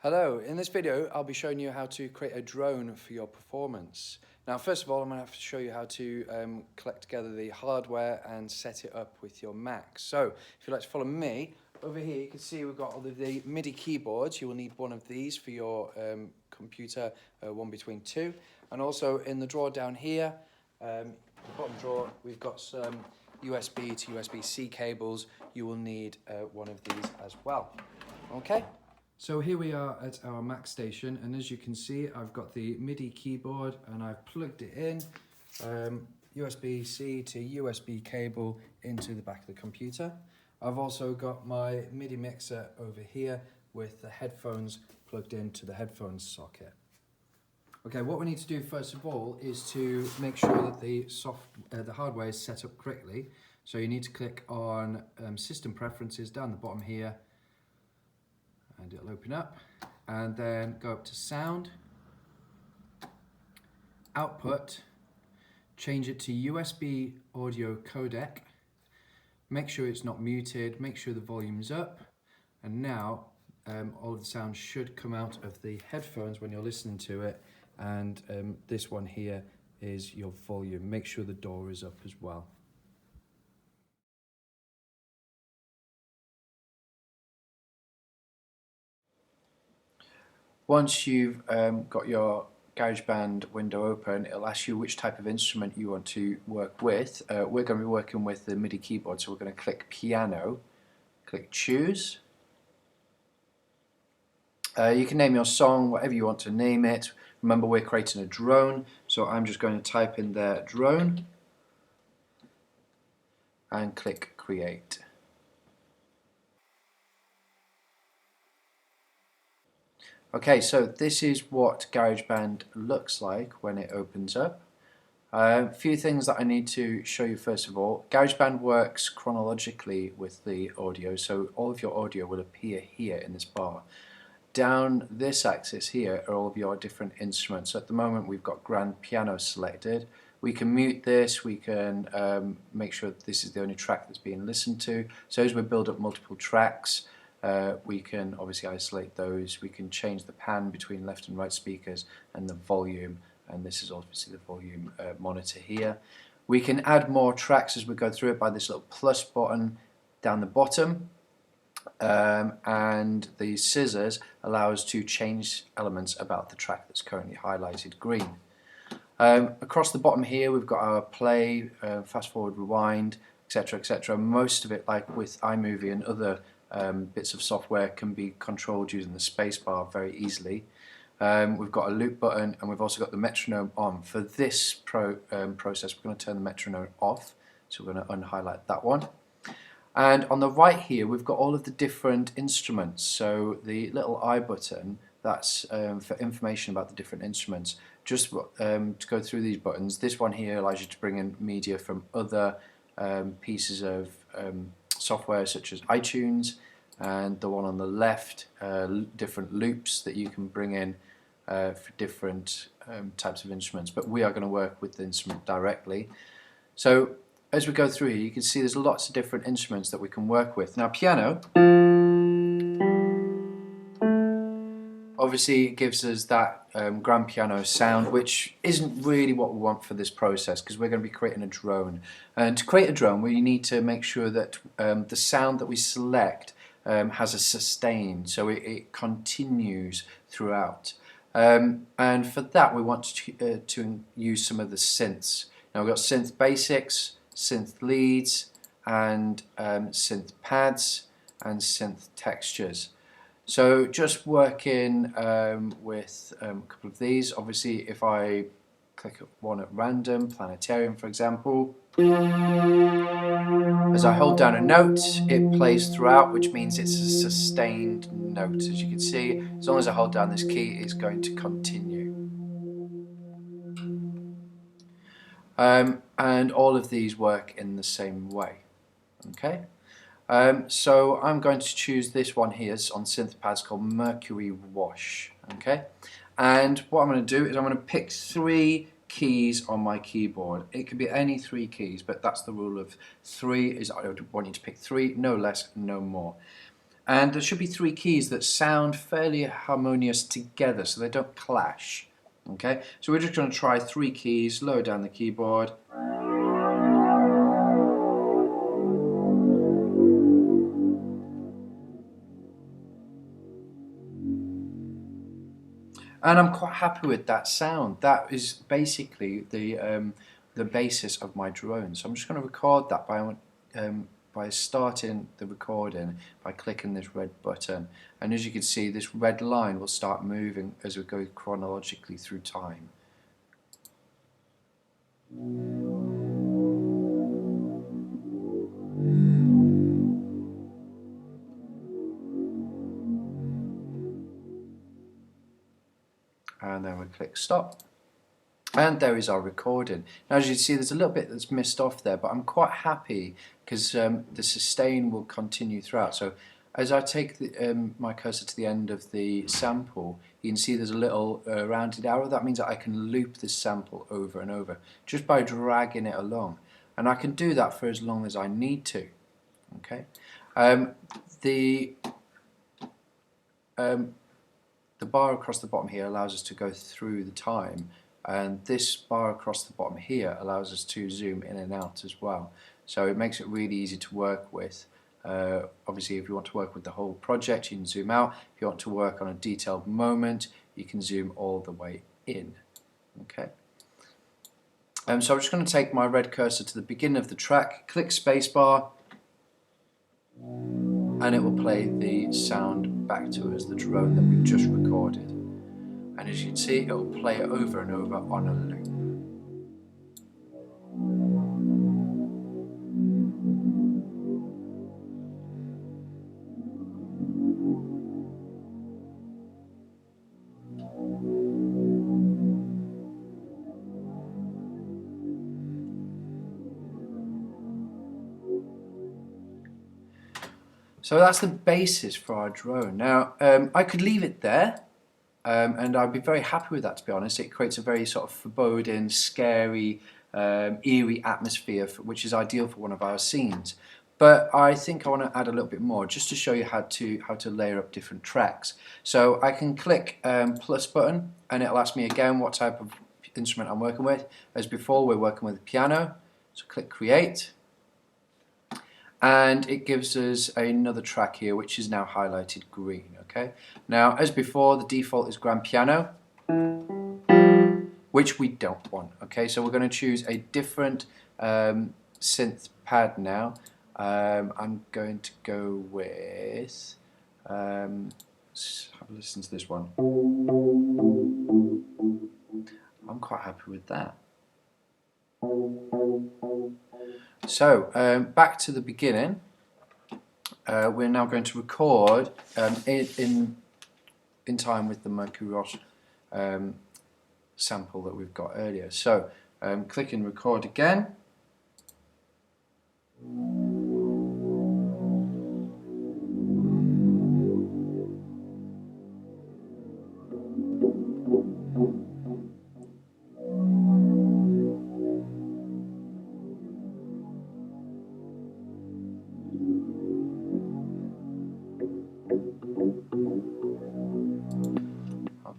Hello, in this video I'll be showing you how to create a drone for your performance. Now first of all I'm going to have to show you how to collect together the hardware and set it up with your Mac. So if you'd like to follow me, over here you can see we've got all of the MIDI keyboards. You will need one of these for your computer, one between two. And also in the drawer down here, the bottom drawer, we've got some USB to USB-C cables. You will need one of these as well. Okay? So here we are at our Mac station, and as you can see I've got the MIDI keyboard and I've plugged it in, USB-C to USB cable into the back of the computer. I've also got my MIDI mixer over here with the headphones plugged into the headphones socket. Okay, what we need to do first of all is to make sure that the hardware is set up correctly. So you need to click on System Preferences down the bottom here, and it'll open up, and then go up to Sound, Output, change it to USB audio codec, make sure it's not muted, make sure the volume's up, and now all of the sound should come out of the headphones when you're listening to it, and this one here is your volume. Make sure the door is up as well. Once you've got your GarageBand window open, it'll ask you which type of instrument you want to work with. We're going to be working with the MIDI keyboard, so we're going to click Piano, click Choose. You can name your song whatever you want to name it. Remember, we're creating a drone, so I'm just going to type in there drone and click Create. Okay, so this is what GarageBand looks like when it opens up. A few things that I need to show you first of all. GarageBand works chronologically with the audio, so all of your audio will appear here in this bar. Down this axis here are all of your different instruments. So at the moment we've got grand piano selected. We can mute this, we can make sure that this is the only track that's being listened to. So as we build up multiple tracks, we can obviously isolate those. We can change the pan between left and right speakers and the volume, and this is obviously the volume monitor here. We can add more tracks as we go through it by this little plus button down the bottom, and the scissors allow us to change elements about the track that's currently highlighted green. Across the bottom here we've got our play, fast forward, rewind, etc, etc. Most of it, like with iMovie and other bits of software, can be controlled using the spacebar very easily. We've got a loop button, and we've also got the metronome on. For this process we're going to turn the metronome off, so we're going to unhighlight that one. And on the right here we've got all of the different instruments, so the little I button, that's for information about the different instruments. Just to go through these buttons, this one here allows you to bring in media from other pieces of software such as iTunes, and the one on the left, different loops that you can bring in for different types of instruments, but we are going to work with the instrument directly. So as we go through here you can see there's lots of different instruments that we can work with. Now piano, obviously it gives us that grand piano sound, which isn't really what we want for this process because we're going to be creating a drone. And to create a drone we need to make sure that the sound that we select has a sustain, so it continues throughout. And for that we want to use some of the synths. Now we've got synth basics, synth leads, and synth pads, and synth textures. So just working with a couple of these. Obviously if I click one at random, planetarium for example, as I hold down a note it plays throughout, which means it's a sustained note. As you can see, as long as I hold down this key it's going to continue. And all of these work in the same way. Okay. So I'm going to choose this one here on synth pads called Mercury Wash. Okay, and what I'm going to do is I'm going to pick 3 keys on my keyboard. It can be any 3 keys, but that's the rule of 3. Is I want you to pick 3, no less, no more. And there should be three keys that sound fairly harmonious together so they don't clash. Okay, so we're just going to try three keys, lower down the keyboard. And I'm quite happy with that sound. That is basically the basis of my drone. So I'm just going to record that by starting the recording by clicking this red button. And as you can see, this red line will start moving as we go chronologically through time. And then we click stop. And there is our recording. Now, as you can see, there's a little bit that's missed off there, but I'm quite happy because the sustain will continue throughout. So as I take my cursor to the end of the sample, you can see there's a little rounded arrow. That means that I can loop this sample over and over just by dragging it along. And I can do that for as long as I need to. Okay. The bar across the bottom here allows us to go through the time, and this bar across the bottom here allows us to zoom in and out as well. So it makes it really easy to work with. Obviously, if you want to work with the whole project, you can zoom out. If you want to work on a detailed moment, you can zoom all the way in. Okay. So I'm just going to take my red cursor to the beginning of the track, click spacebar, and it will play the sound back to us, the drone that we've just recorded. And as you can see, it will play it over and over on a loop. So that's the basis for our drone. Now, I could leave it there, and I'd be very happy with that, to be honest. It creates a very sort of foreboding, scary, eerie atmosphere, which is ideal for one of our scenes. But I think I want to add a little bit more, just to show you how to layer up different tracks. So I can click plus button, and it'll ask me again what type of instrument I'm working with. As before, we're working with the piano, so click create. And it gives us another track here which is now highlighted green. Okay. Now, as before, the default is grand piano, which we don't want. Okay, so we're going to choose a different synth pad now. I'm going to go with let's have a listen to this one. I'm quite happy with that. So back to the beginning, we're now going to record in time with the Mercury Ross sample that we've got earlier. So click and record again.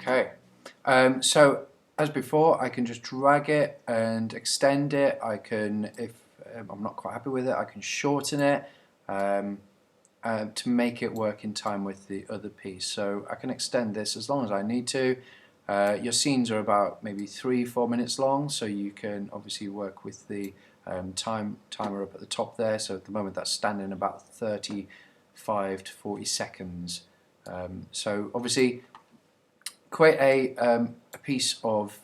Okay, so as before, I can just drag it and extend it. I can, if I'm not quite happy with it, I can shorten it to make it work in time with the other piece. So I can extend this as long as I need to. Your scenes are about maybe 3-4 minutes long, so you can obviously work with the timer up at the top there. So at the moment that's standing about 35 to 40 seconds. So obviously create a piece of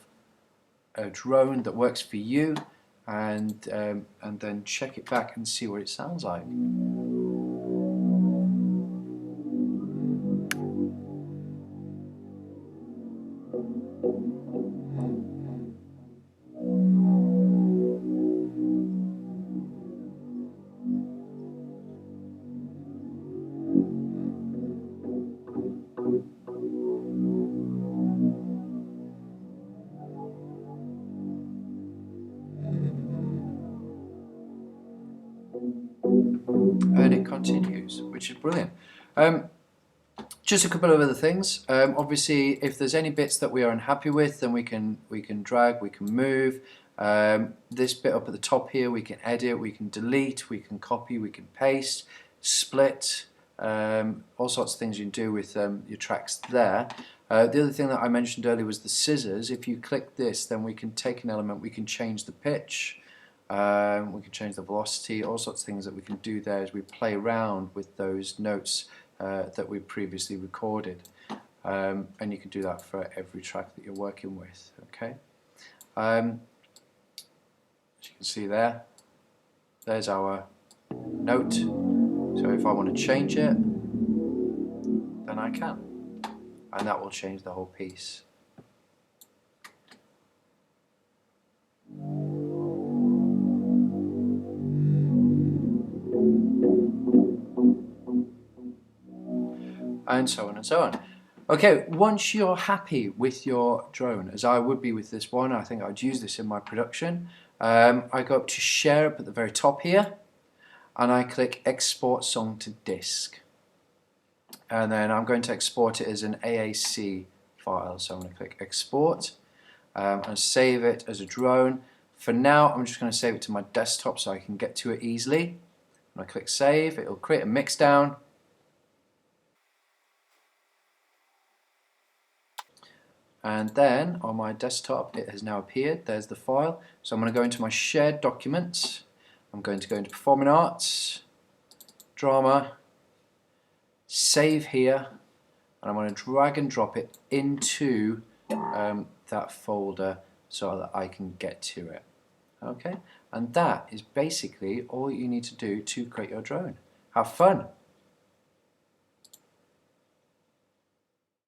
a drone that works for you, and then check it back and see what it sounds like. And it continues, which is brilliant. Just a couple of other things. Obviously, if there's any bits that we are unhappy with, then we can drag, we can move. This bit up at the top here, we can edit, we can delete, we can copy, we can paste, split, all sorts of things you can do with your tracks there. The other thing that I mentioned earlier was the scissors. If you click this, then we can take an element, we can change the pitch, we can change the velocity, all sorts of things that we can do there as we play around with those notes that we previously recorded, and you can do that for every track that you're working with. Okay, as you can see there's our note. So if I want to change it, then I can, and that will change the whole piece. And so on and so on. Okay, once you're happy with your drone, as I would be with this one, I think I'd use this in my production, I go up to share up at the very top here, and I click export song to disk. And then I'm going to export it as an AAC file, so I'm going to click export and save it as a drone. For now, I'm just going to save it to my desktop so I can get to it easily. When I click save, it will create a mixdown. And then on my desktop it has now appeared. There's the file. So I'm going to go into my shared documents. I'm going to go into Performing Arts, Drama, save here, and I'm going to drag and drop it into that folder so that I can get to it. Okay, and that is basically all you need to do to create your drone. Have fun!